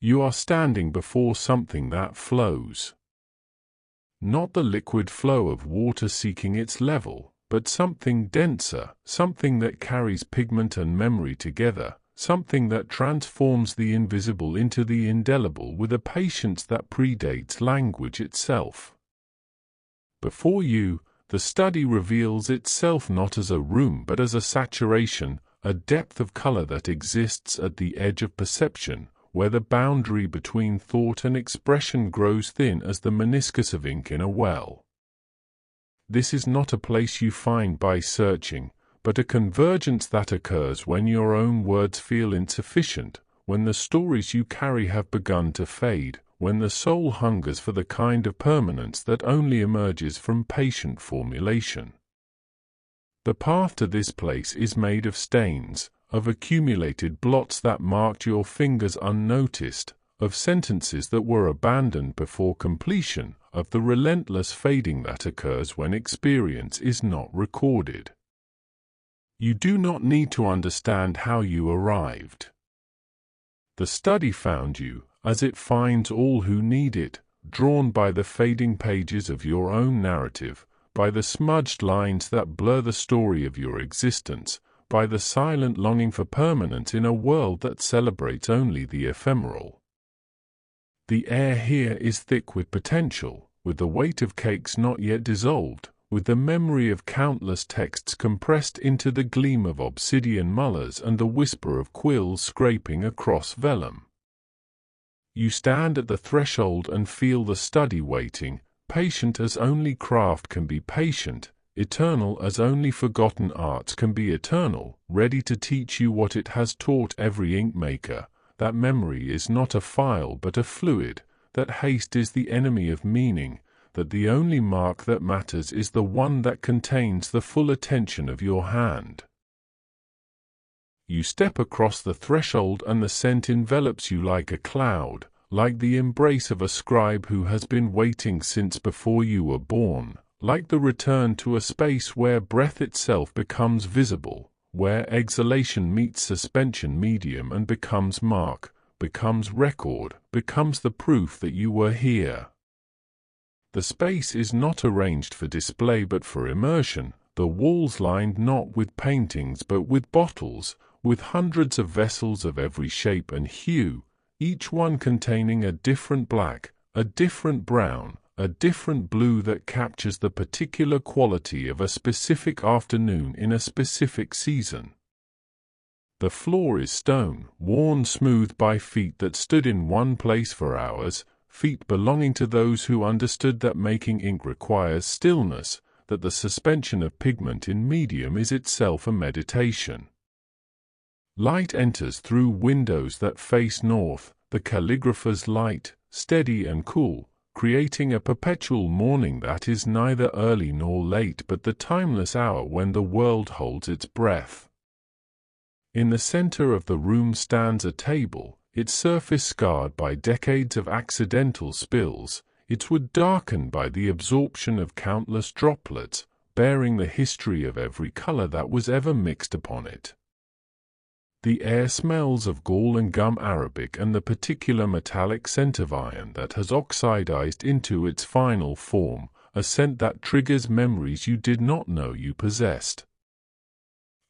You are standing before something that flows. Not the liquid flow of water seeking its level, but something denser, something that carries pigment and memory together, something that transforms the invisible into the indelible with a patience that predates language itself. Before you, the study reveals itself not as a room but as a saturation, a depth of color that exists at the edge of perception, where the boundary between thought and expression grows thin as the meniscus of ink in a well. This is not a place you find by searching, but a convergence that occurs when your own words feel insufficient, when the stories you carry have begun to fade, when the soul hungers for the kind of permanence that only emerges from patient formulation. The path to this place is made of stains, of accumulated blots that marked your fingers unnoticed, of sentences that were abandoned before completion, of the relentless fading that occurs when experience is not recorded. You do not need to understand how you arrived. The study found you, as it finds all who need it, drawn by the fading pages of your own narrative, by the smudged lines that blur the story of your existence, by the silent longing for permanence in a world that celebrates only the ephemeral. The air here is thick with potential, with the weight of cakes not yet dissolved, with the memory of countless texts compressed into the gleam of obsidian mullers and the whisper of quills scraping across vellum. You stand at the threshold and feel the study waiting, patient as only craft can be patient, eternal as only forgotten arts can be eternal, ready to teach you what it has taught every ink maker, that memory is not a file but a fluid, that haste is the enemy of meaning, that the only mark that matters is the one that contains the full attention of your hand. You step across the threshold and the scent envelops you like a cloud, like the embrace of a scribe who has been waiting since before you were born, like the return to a space where breath itself becomes visible, where exhalation meets suspension medium and becomes mark, becomes record, becomes the proof that you were here. The space is not arranged for display but for immersion, the walls lined not with paintings but with bottles, with hundreds of vessels of every shape and hue, each one containing a different black, a different brown, a different blue that captures the particular quality of a specific afternoon in a specific season. The floor is stone, worn smooth by feet that stood in one place for hours, feet belonging to those who understood that making ink requires stillness, that the suspension of pigment in medium is itself a meditation. Light enters through windows that face north, the calligrapher's light, steady and cool, creating a perpetual morning that is neither early nor late but the timeless hour when the world holds its breath. In the center of the room stands a table, its surface scarred by decades of accidental spills, its wood darkened by the absorption of countless droplets, bearing the history of every color that was ever mixed upon it. The air smells of gall and gum arabic and the particular metallic scent of iron that has oxidized into its final form, a scent that triggers memories you did not know you possessed.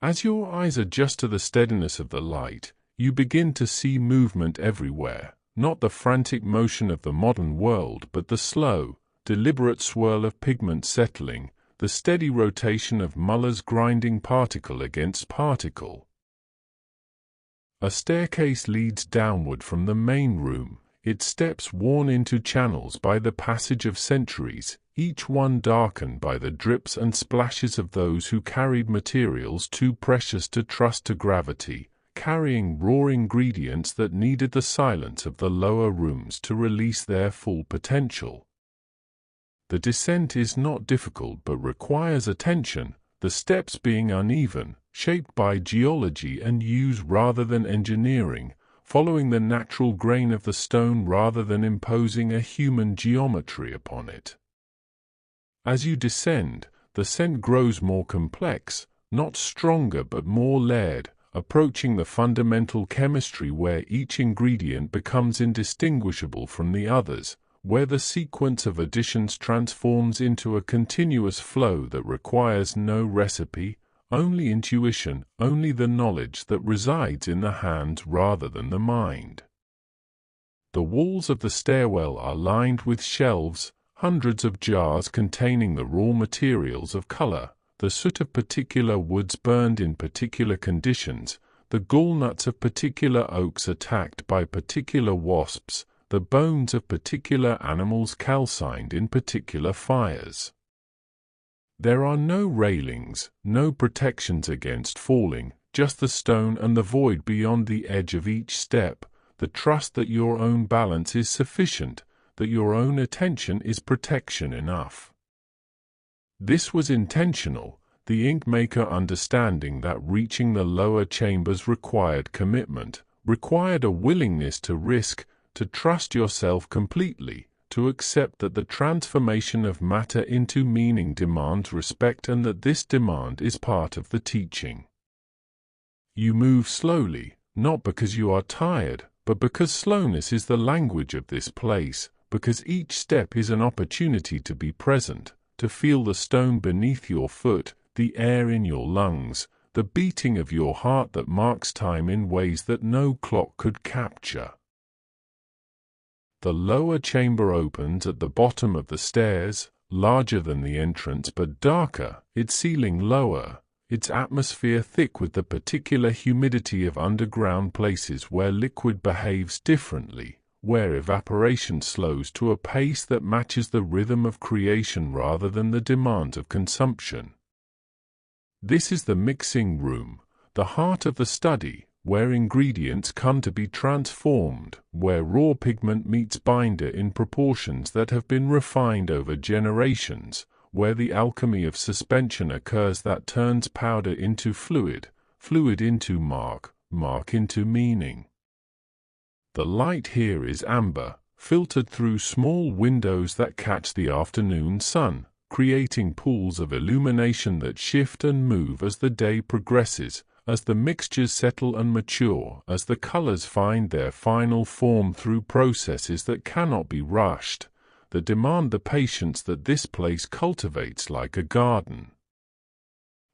As your eyes adjust to the steadiness of the light, you begin to see movement everywhere, not the frantic motion of the modern world but the slow, deliberate swirl of pigment settling, the steady rotation of Muller's grinding particle against particle. A staircase leads downward from the main room, its steps worn into channels by the passage of centuries, each one darkened by the drips and splashes of those who carried materials too precious to trust to gravity, carrying raw ingredients that needed the silence of the lower rooms to release their full potential. The descent is not difficult but requires attention, the steps being uneven, shaped by geology and use rather than engineering, following the natural grain of the stone rather than imposing a human geometry upon it. As you descend, the scent grows more complex, not stronger but more layered, approaching the fundamental chemistry where each ingredient becomes indistinguishable from the others, where the sequence of additions transforms into a continuous flow that requires no recipe, only intuition, only the knowledge that resides in the hands rather than the mind. The walls of the stairwell are lined with shelves, hundreds of jars containing the raw materials of color, the soot of particular woods burned in particular conditions, the gallnuts of particular oaks attacked by particular wasps, the bones of particular animals calcined in particular fires. There are no railings, no protections against falling, just the stone and the void beyond the edge of each step, the trust that your own balance is sufficient, that your own attention is protection enough. This was intentional, the ink maker understanding that reaching the lower chambers required commitment, required a willingness to risk, to trust yourself completely, to accept that the transformation of matter into meaning demands respect and that this demand is part of the teaching. You move slowly, not because you are tired, but because slowness is the language of this place, because each step is an opportunity to be present, to feel the stone beneath your foot, the air in your lungs, the beating of your heart that marks time in ways that no clock could capture. The lower chamber opens at the bottom of the stairs, larger than the entrance but darker, its ceiling lower, its atmosphere thick with the particular humidity of underground places where liquid behaves differently, where evaporation slows to a pace that matches the rhythm of creation rather than the demands of consumption. This is the mixing room, the heart of the study, where ingredients come to be transformed, where raw pigment meets binder in proportions that have been refined over generations, where the alchemy of suspension occurs that turns powder into fluid, fluid into mark, mark into meaning. The light here is amber, filtered through small windows that catch the afternoon sun, creating pools of illumination that shift and move as the day progresses, as the mixtures settle and mature, as the colors find their final form through processes that cannot be rushed, that demand the patience that this place cultivates like a garden.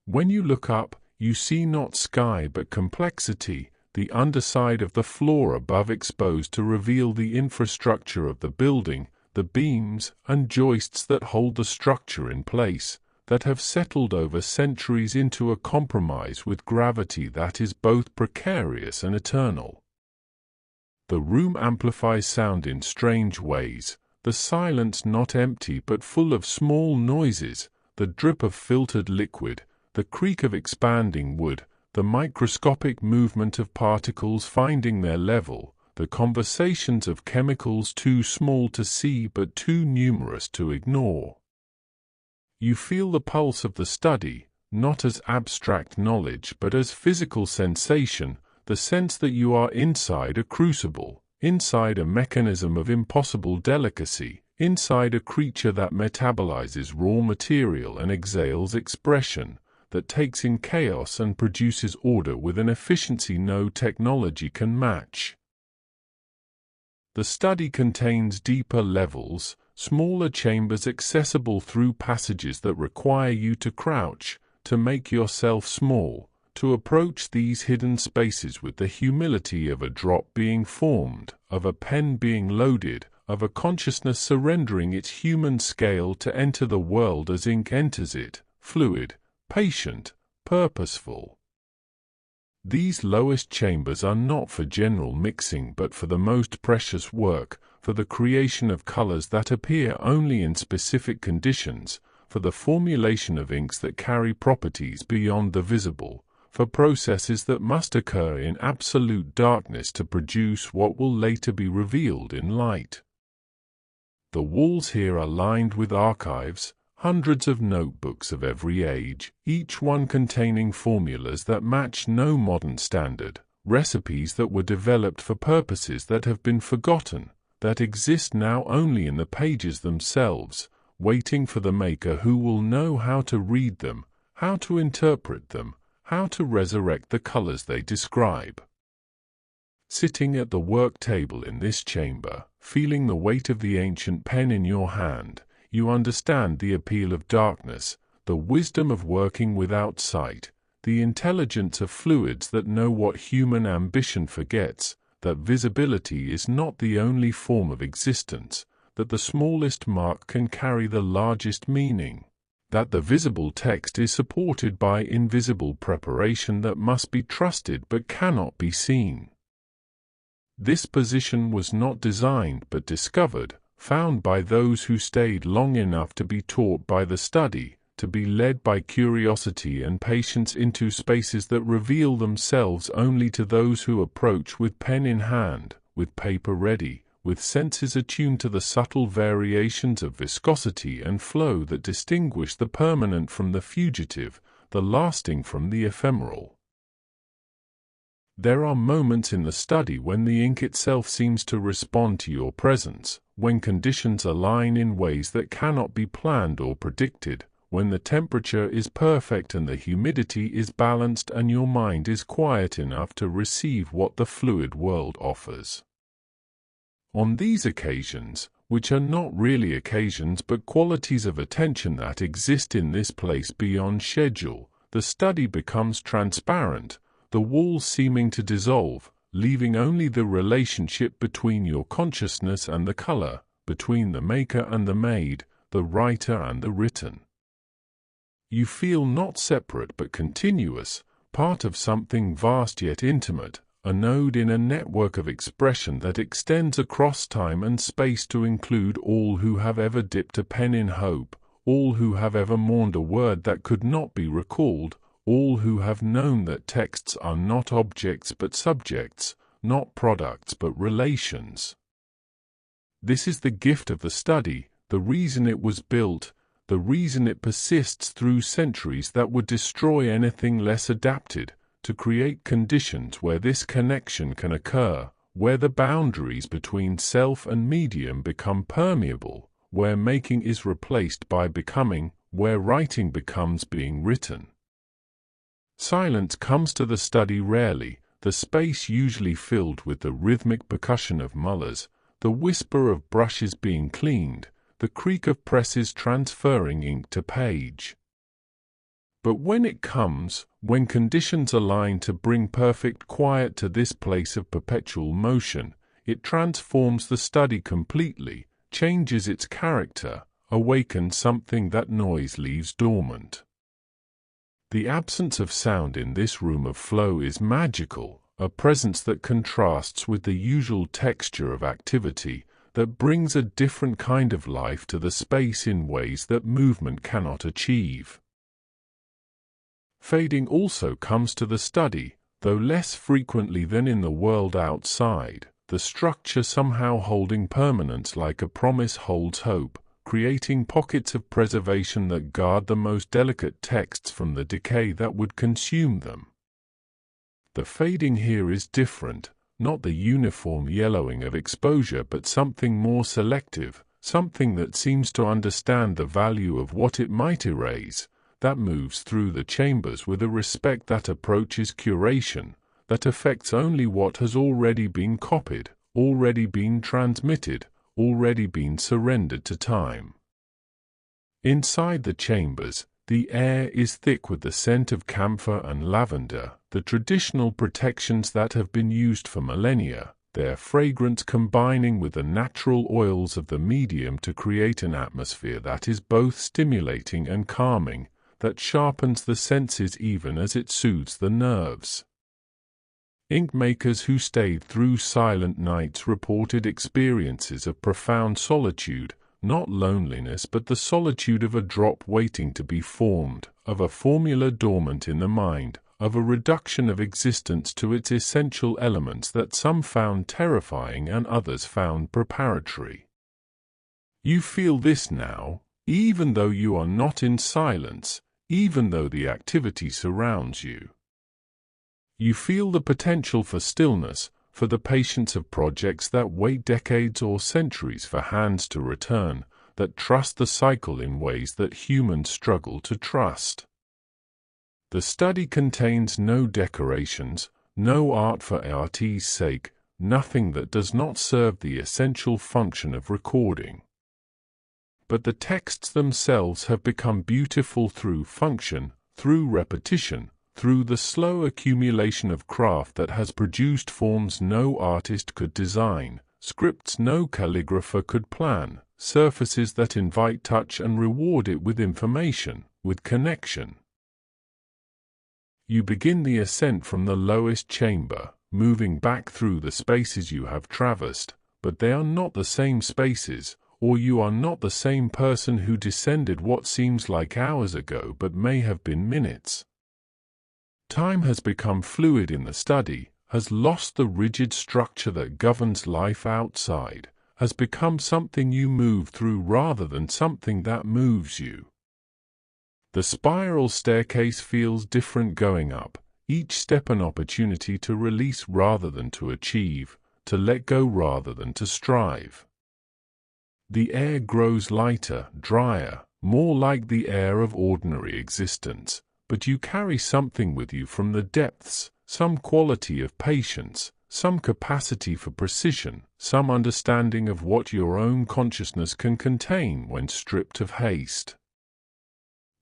When you look up, you see not sky but complexity, the underside of the floor above exposed to reveal the infrastructure of the building, the beams and joists that hold the structure in place, that have settled over centuries into a compromise with gravity that is both precarious and eternal. The room amplifies sound in strange ways, the silence not empty but full of small noises, the drip of filtered liquid, the creak of expanding wood, the microscopic movement of particles finding their level, the conversations of chemicals too small to see but too numerous to ignore. You feel the pulse of the study, not as abstract knowledge but as physical sensation, the sense that you are inside a crucible, inside a mechanism of impossible delicacy, inside a creature that metabolizes raw material and exhales expression, that takes in chaos and produces order with an efficiency no technology can match. The study contains deeper levels, smaller chambers accessible through passages that require you to crouch, to make yourself small, to approach these hidden spaces with the humility of a drop being formed, of a pen being loaded, of a consciousness surrendering its human scale to enter the world as ink enters it, fluid, patient, purposeful. These lowest chambers are not for general mixing but for the most precious work, for the creation of colors that appear only in specific conditions, for the formulation of inks that carry properties beyond the visible, for processes that must occur in absolute darkness to produce what will later be revealed in light. The walls here are lined with archives, hundreds of notebooks of every age, each one containing formulas that match no modern standard, recipes that were developed for purposes that have been forgotten, that exist now only in the pages themselves, waiting for the maker who will know how to read them, how to interpret them, how to resurrect the colors they describe. Sitting at the work table in this chamber, feeling the weight of the ancient pen in your hand, you understand the appeal of darkness, the wisdom of working without sight, the intelligence of fluids that know what human ambition forgets, that visibility is not the only form of existence, that the smallest mark can carry the largest meaning, that the visible text is supported by invisible preparation that must be trusted but cannot be seen. This position was not designed but discovered, found by those who stayed long enough to be taught by the study, to be led by curiosity and patience into spaces that reveal themselves only to those who approach with pen in hand, with paper ready, with senses attuned to the subtle variations of viscosity and flow that distinguish the permanent from the fugitive, the lasting from the ephemeral. There are moments in the study when the ink itself seems to respond to your presence, when conditions align in ways that cannot be planned or predicted, when the temperature is perfect and the humidity is balanced and your mind is quiet enough to receive what the fluid world offers. On these occasions, which are not really occasions but qualities of attention that exist in this place beyond schedule, the study becomes transparent, the walls seeming to dissolve, leaving only the relationship between your consciousness and the color, between the maker and the made, the writer and the written. You feel not separate but continuous, part of something vast yet intimate, a node in a network of expression that extends across time and space to include all who have ever dipped a pen in hope, all who have ever mourned a word that could not be recalled, all who have known that texts are not objects but subjects, not products but relations. This is the gift of the study, the reason it was built, the reason it persists through centuries that would destroy anything less adapted, to create conditions where this connection can occur, where the boundaries between self and medium become permeable, where making is replaced by becoming, where writing becomes being written. Silence comes to the study rarely, the space usually filled with the rhythmic percussion of mullers, the whisper of brushes being cleaned, the creak of presses transferring ink to page. But when it comes, when conditions align to bring perfect quiet to this place of perpetual motion, it transforms the study completely, changes its character, awakens something that noise leaves dormant. The absence of sound in this room of flow is magical, a presence that contrasts with the usual texture of activity, that brings a different kind of life to the space in ways that movement cannot achieve. Fading also comes to the study, though less frequently than in the world outside, the structure somehow holding permanence like a promise holds hope, creating pockets of preservation that guard the most delicate texts from the decay that would consume them. The fading here is different, not the uniform yellowing of exposure but something more selective, something that seems to understand the value of what it might erase, that moves through the chambers with a respect that approaches curation, that affects only what has already been copied, already been transmitted, already been surrendered to time. Inside the chambers, the air is thick with the scent of camphor and lavender, the traditional protections that have been used for millennia, their fragrance combining with the natural oils of the medium to create an atmosphere that is both stimulating and calming, that sharpens the senses even as it soothes the nerves. Ink makers who stayed through silent nights reported experiences of profound solitude, not loneliness but the solitude of a drop waiting to be formed, of a formula dormant in the mind, of a reduction of existence to its essential elements that some found terrifying and others found preparatory. You feel this now, even though you are not in silence, even though the activity surrounds you. You feel the potential for stillness, for the patience of projects that wait decades or centuries for hands to return, that trust the cycle in ways that humans struggle to trust. The study contains no decorations, no art for art's sake, nothing that does not serve the essential function of recording. But the texts themselves have become beautiful through function, through repetition, through the slow accumulation of craft that has produced forms no artist could design, scripts no calligrapher could plan, surfaces that invite touch and reward it with information, with connection. You begin the ascent from the lowest chamber, moving back through the spaces you have traversed, but they are not the same spaces, or you are not the same person who descended what seems like hours ago but may have been minutes. Time has become fluid in the study, has lost the rigid structure that governs life outside, has become something you move through rather than something that moves you. The spiral staircase feels different going up, each step an opportunity to release rather than to achieve, to let go rather than to strive. The air grows lighter, drier, more like the air of ordinary existence, but you carry something with you from the depths, some quality of patience, some capacity for precision, some understanding of what your own consciousness can contain when stripped of haste.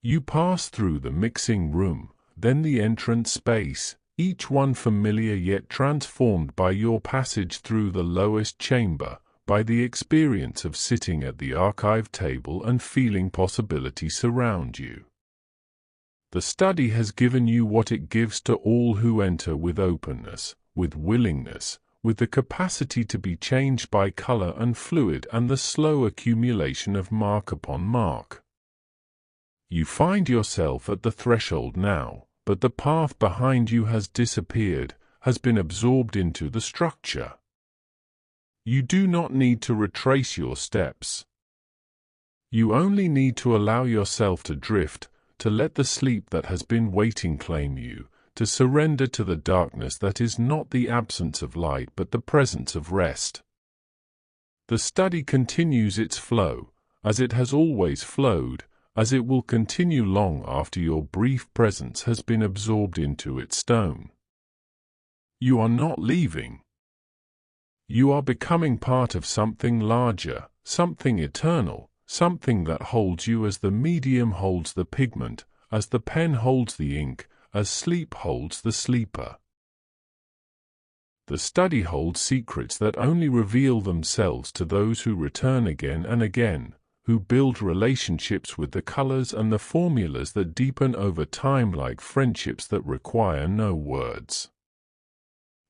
You pass through the mixing room, then the entrance space, each one familiar yet transformed by your passage through the lowest chamber, by the experience of sitting at the archive table and feeling possibility surround you. The study has given you what it gives to all who enter with openness, with willingness, with the capacity to be changed by color and fluid and the slow accumulation of mark upon mark. You find yourself at the threshold now, but the path behind you has disappeared, has been absorbed into the structure. You do not need to retrace your steps. You only need to allow yourself to drift, to let the sleep that has been waiting claim you, to surrender to the darkness that is not the absence of light but the presence of rest. The study continues its flow, as it has always flowed, as it will continue long after your brief presence has been absorbed into its stone. You are not leaving. You are becoming part of something larger, something eternal, something that holds you as the medium holds the pigment, as the pen holds the ink, as sleep holds the sleeper. The study holds secrets that only reveal themselves to those who return again and again, who build relationships with the colors and the formulas that deepen over time like friendships that require no words.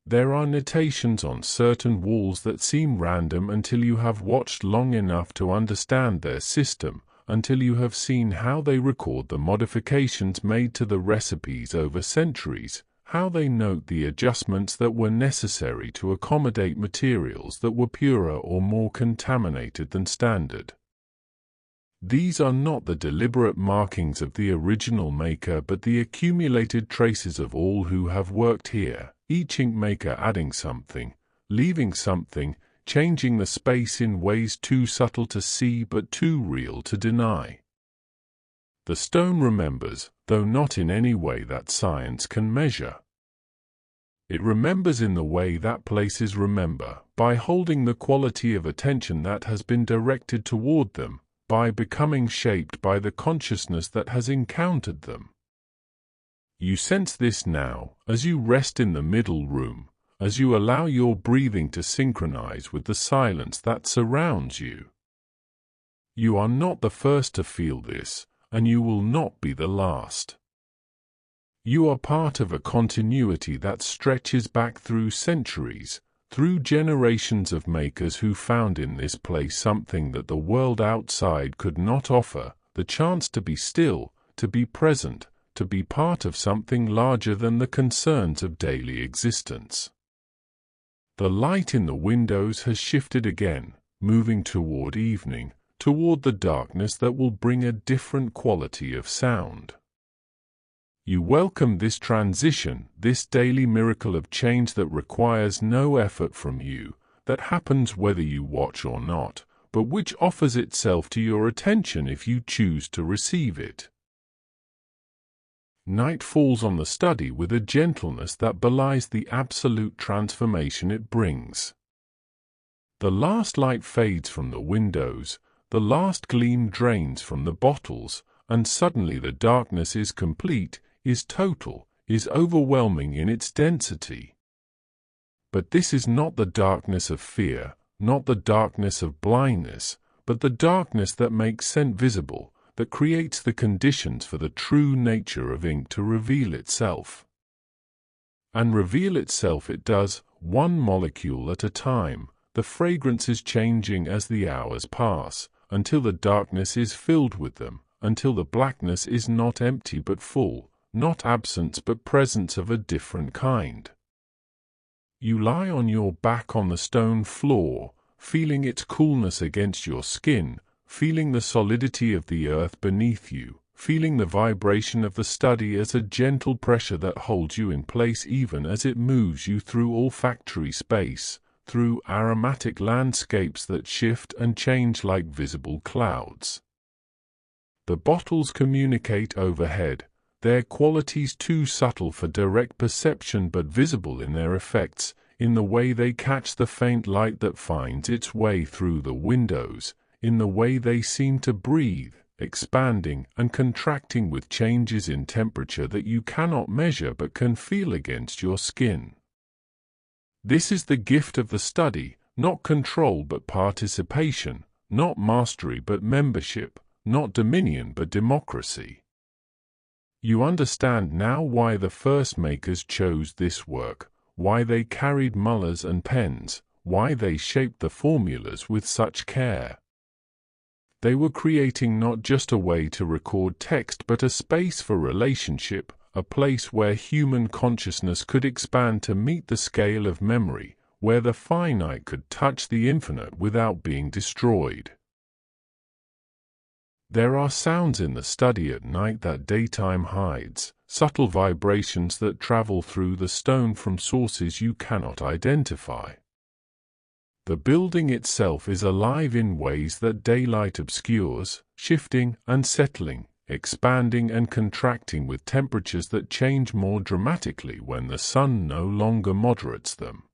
There are notations on certain walls that seem random until you have watched long enough to understand their system, until you have seen how they record the modifications made to the recipes over centuries, how they note the adjustments that were necessary to accommodate materials that were purer or more contaminated than standard. These are not the deliberate markings of the original maker but the accumulated traces of all who have worked here, each ink maker adding something, leaving something, changing the space in ways too subtle to see but too real to deny. The stone remembers, though not in any way that science can measure. It remembers in the way that places remember, by holding the quality of attention that has been directed toward them, by becoming shaped by the consciousness that has encountered them. You sense this now, as you rest in the middle room, as you allow your breathing to synchronize with the silence that surrounds you. You are not the first to feel this, and you will not be the last. You are part of a continuity that stretches back through centuries, through generations of makers who found in this place something that the world outside could not offer, the chance to be still, to be present, to be part of something larger than the concerns of daily existence. The light in the windows has shifted again, moving toward evening, toward the darkness that will bring a different quality of sound. You welcome this transition, this daily miracle of change that requires no effort from you, that happens whether you watch or not, but which offers itself to your attention if you choose to receive it. Night falls on the study with a gentleness that belies the absolute transformation it brings. The last light fades from the windows, the last gleam drains from the bottles, and suddenly the darkness is complete, is total, is overwhelming in its density. But this is not the darkness of fear, not the darkness of blindness, but the darkness that makes scent visible, that creates the conditions for the true nature of ink to reveal itself. And reveal itself it does, one molecule at a time, the fragrance is changing as the hours pass, until the darkness is filled with them, until the blackness is not empty but full, not absence but presence of a different kind. You lie on your back on the stone floor, feeling its coolness against your skin, feeling the solidity of the earth beneath you, feeling the vibration of the study as a gentle pressure that holds you in place even as it moves you through olfactory space, through aromatic landscapes that shift and change like visible clouds. The bottles communicate overhead, their qualities too subtle for direct perception but visible in their effects, in the way they catch the faint light that finds its way through the windows, in the way they seem to breathe, expanding and contracting with changes in temperature that you cannot measure but can feel against your skin. This is the gift of the study, not control but participation, not mastery but membership, not dominion but democracy. You understand now why the first makers chose this work, why they carried mullers and pens, why they shaped the formulas with such care. They were creating not just a way to record text but a space for relationship, a place where human consciousness could expand to meet the scale of memory, where the finite could touch the infinite without being destroyed. There are sounds in the study at night that daytime hides, subtle vibrations that travel through the stone from sources you cannot identify. The building itself is alive in ways that daylight obscures, shifting and settling, expanding and contracting with temperatures that change more dramatically when the sun no longer moderates them.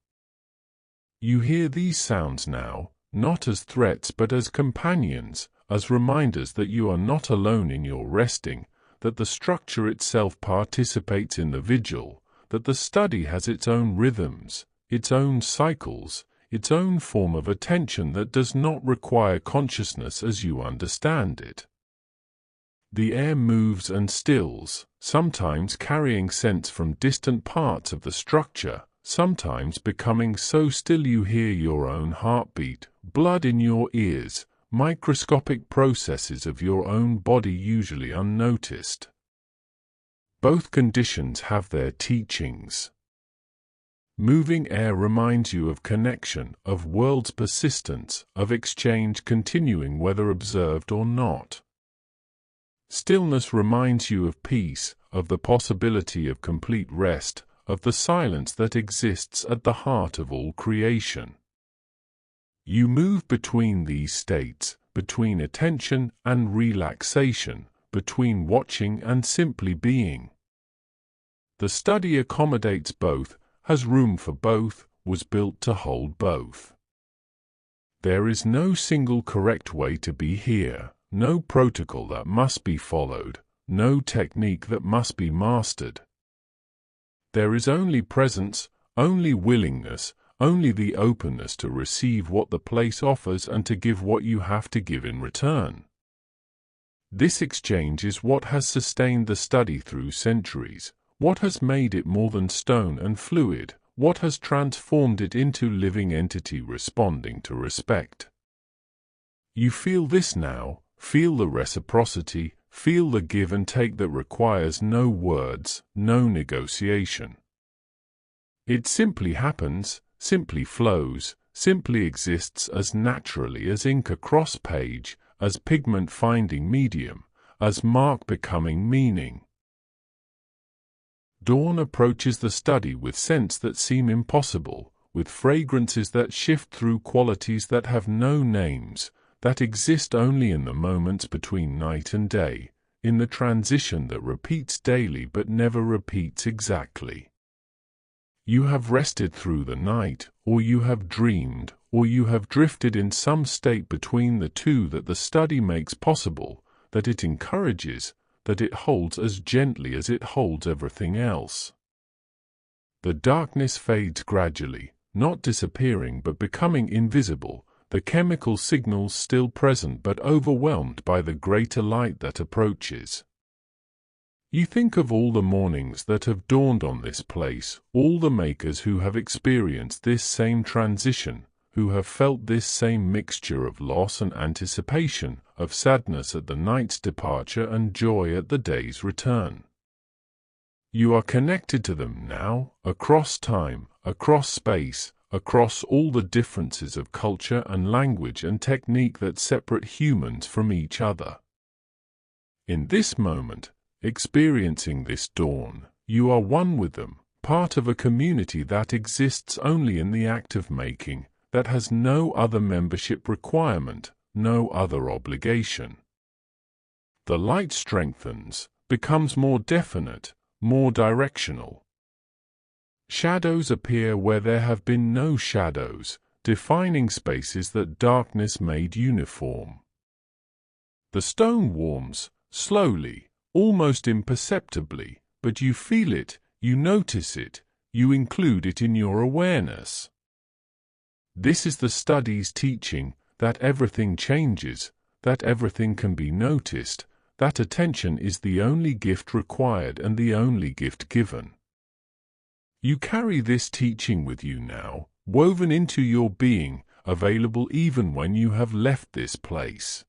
You hear these sounds now, not as threats but as companions, as reminders that you are not alone in your resting, that the structure itself participates in the vigil, that the study has its own rhythms, its own cycles, its own form of attention that does not require consciousness as you understand it. The air moves and stills, sometimes carrying scents from distant parts of the structure, sometimes becoming so still you hear your own heartbeat, blood in your ears, microscopic processes of your own body usually unnoticed. Both conditions have their teachings. Moving air reminds you of connection, of world's persistence, of exchange continuing whether observed or not. Stillness reminds you of peace, of the possibility of complete rest, of the silence that exists at the heart of all creation. You move between these states, between attention and relaxation, between watching and simply being. The study accommodates both, has room for both, was built to hold both. There is no single correct way to be here, no protocol that must be followed, no technique that must be mastered. There is only presence, only willingness, only the openness to receive what the place offers and to give what you have to give in return. This exchange is what has sustained the study through centuries, what has made it more than stone and fluid, what has transformed it into living entity responding to respect. You feel this now, feel the reciprocity, feel the give and take that requires no words, no negotiation. It simply happens, simply flows, simply exists as naturally as ink across page, as pigment finding medium, as mark becoming meaning. Dawn approaches the study with scents that seem impossible, with fragrances that shift through qualities that have no names, that exist only in the moments between night and day, in the transition that repeats daily but never repeats exactly. You have rested through the night, or you have dreamed, or you have drifted in some state between the two that the study makes possible, that it encourages, that it holds as gently as it holds everything else. The darkness fades gradually, not disappearing but becoming invisible, the chemical signals still present but overwhelmed by the greater light that approaches. You think of all the mornings that have dawned on this place, all the makers who have experienced this same transition, who have felt this same mixture of loss and anticipation, of sadness at the night's departure and joy at the day's return. You are connected to them now, across time, across space, across all the differences of culture and language and technique that separate humans from each other. In this moment, experiencing this dawn, you are one with them, part of a community that exists only in the act of making, that has no other membership requirement, no other obligation. The light strengthens, becomes more definite, more directional. Shadows appear where there have been no shadows, defining spaces that darkness made uniform. The stone warms, slowly, almost imperceptibly, but you feel it, you notice it, you include it in your awareness. This is the study's teaching, that everything changes, that everything can be noticed, that attention is the only gift required and the only gift given. You carry this teaching with you now, woven into your being, available even when you have left this place.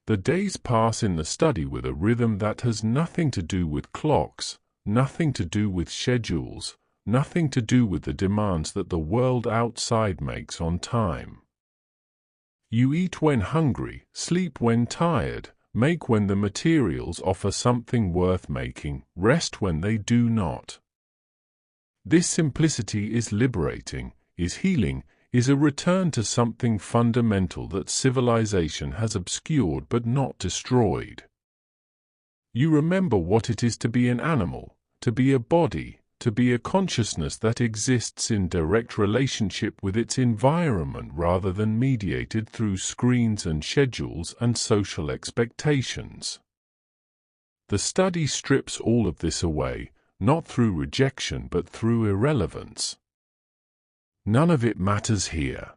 The days pass in the study with a rhythm that has nothing to do with clocks, nothing to do with schedules, nothing to do with the demands that the world outside makes on time. You eat when hungry, sleep when tired, make when the materials offer something worth making, rest when they do not. This simplicity is liberating, is healing, is a return to something fundamental that civilization has obscured but not destroyed. You remember what it is to be an animal, to be a body, to be a consciousness that exists in direct relationship with its environment rather than mediated through screens and schedules and social expectations. The study strips all of this away, not through rejection but through irrelevance. None of it matters here.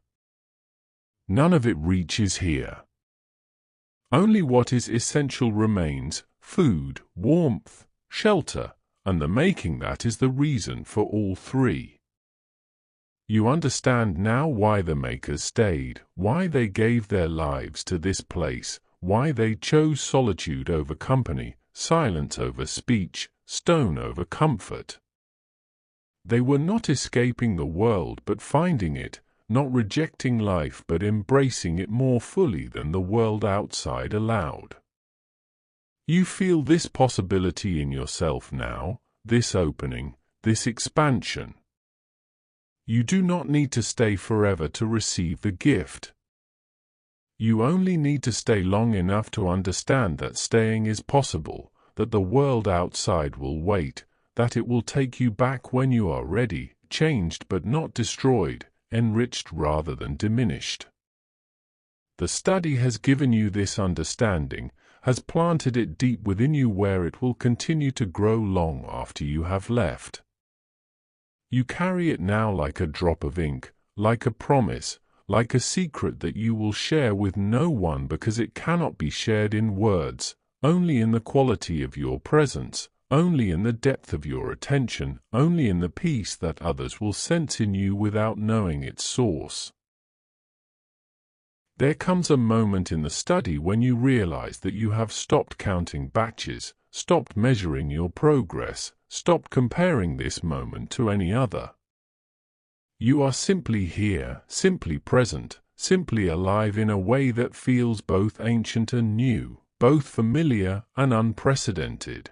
None of it reaches here. Only what is essential remains: food, warmth, shelter, and the making that is the reason for all three. You understand now why the makers stayed, why they gave their lives to this place, why they chose solitude over company, silence over speech, stone over comfort. They were not escaping the world but finding it, not rejecting life but embracing it more fully than the world outside allowed. You feel this possibility in yourself now, this opening, this expansion. You do not need to stay forever to receive the gift. You only need to stay long enough to understand that staying is possible, that the world outside will wait, that it will take you back when you are ready, changed but not destroyed, enriched rather than diminished. The study has given you this understanding, has planted it deep within you where it will continue to grow long after you have left. You carry it now like a drop of ink, like a promise, like a secret that you will share with no one because it cannot be shared in words, only in the quality of your presence, only in the depth of your attention, only in the peace that others will sense in you without knowing its source. There comes a moment in the study when you realize that you have stopped counting batches, stopped measuring your progress, stopped comparing this moment to any other. You are simply here, simply present, simply alive in a way that feels both ancient and new, both familiar and unprecedented.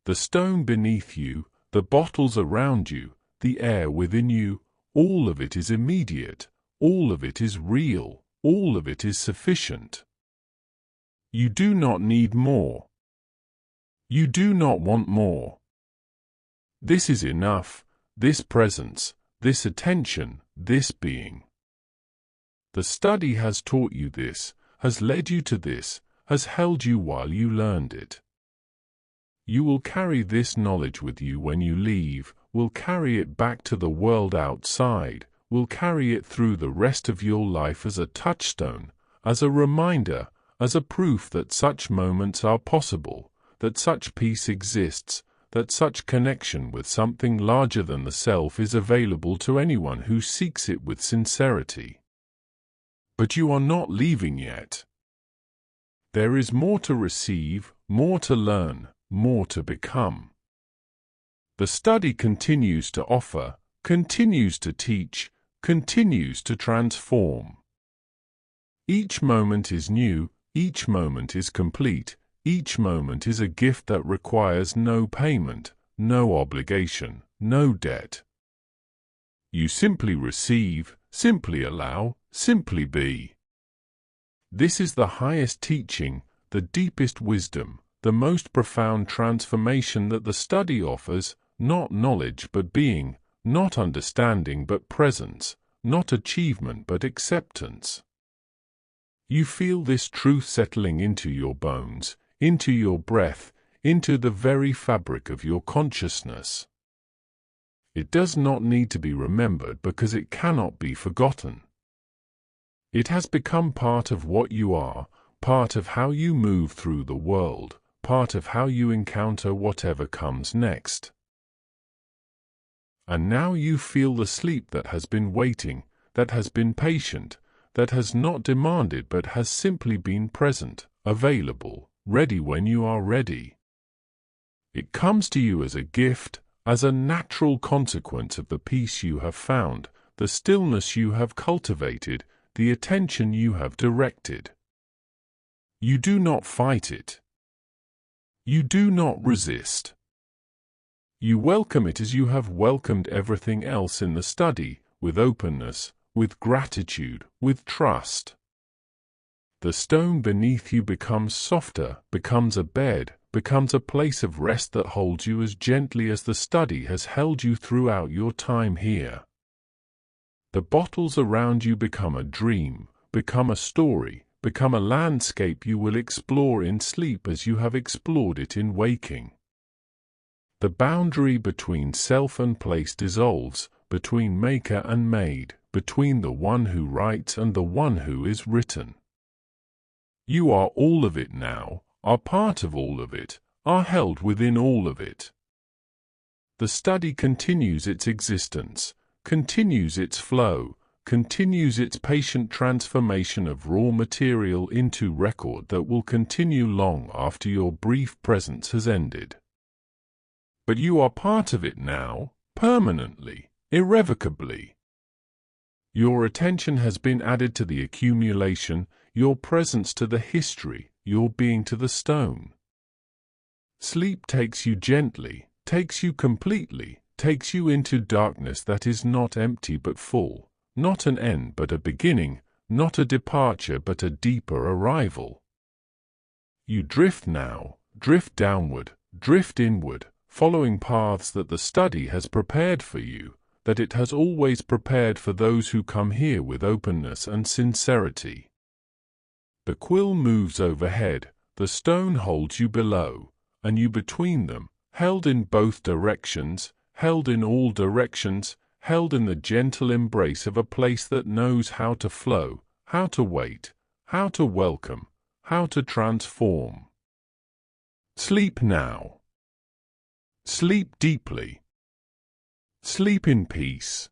The stone beneath you, the bottles around you, the air within you, all of it is immediate. All of it is real, all of it is sufficient. You do not need more. You do not want more. This is enough, this presence, this attention, this being. The study has taught you this, has led you to this, has held you while you learned it. You will carry this knowledge with you when you leave, will carry it back to the world outside, will carry it through the rest of your life as a touchstone, as a reminder, as a proof that such moments are possible, that such peace exists, that such connection with something larger than the self is available to anyone who seeks it with sincerity. But you are not leaving yet. There is more to receive, more to learn, more to become. The study continues to offer, continues to teach, continues to transform. Each moment is new, each moment is complete, each moment is a gift that requires no payment, no obligation, no debt. You simply receive, simply allow, simply be. This is the highest teaching, the deepest wisdom, the most profound transformation that the study offers, not knowledge but being, not understanding but presence, not achievement but acceptance. You feel this truth settling into your bones, into your breath, into the very fabric of your consciousness. It does not need to be remembered because it cannot be forgotten. It has become part of what you are, part of how you move through the world, part of how you encounter whatever comes next. And now you feel the sleep that has been waiting, that has been patient, that has not demanded but has simply been present, available, ready when you are ready. It comes to you as a gift, as a natural consequence of the peace you have found, the stillness you have cultivated, the attention you have directed. You do not fight it. You do not resist. You welcome it as you have welcomed everything else in the study, with openness, with gratitude, with trust. The stone beneath you becomes softer, becomes a bed, becomes a place of rest that holds you as gently as the study has held you throughout your time here. The bottles around you become a dream, become a story, become a landscape you will explore in sleep as you have explored it in waking. The boundary between self and place dissolves, between maker and made, between the one who writes and the one who is written. You are all of it now, are part of all of it, are held within all of it. The study continues its existence, continues its flow, continues its patient transformation of raw material into record that will continue long after your brief presence has ended. But you are part of it now, permanently, irrevocably. Your attention has been added to the accumulation, your presence to the history, your being to the stone. Sleep takes you gently, takes you completely, takes you into darkness that is not empty but full, not an end but a beginning, not a departure but a deeper arrival. You drift now, drift downward, drift inward, following paths that the study has prepared for you, that it has always prepared for those who come here with openness and sincerity. The quill moves overhead, the stone holds you below, and you between them, held in both directions, held in all directions, held in the gentle embrace of a place that knows how to flow, how to wait, how to welcome, how to transform. Sleep now. Sleep deeply. Sleep in peace.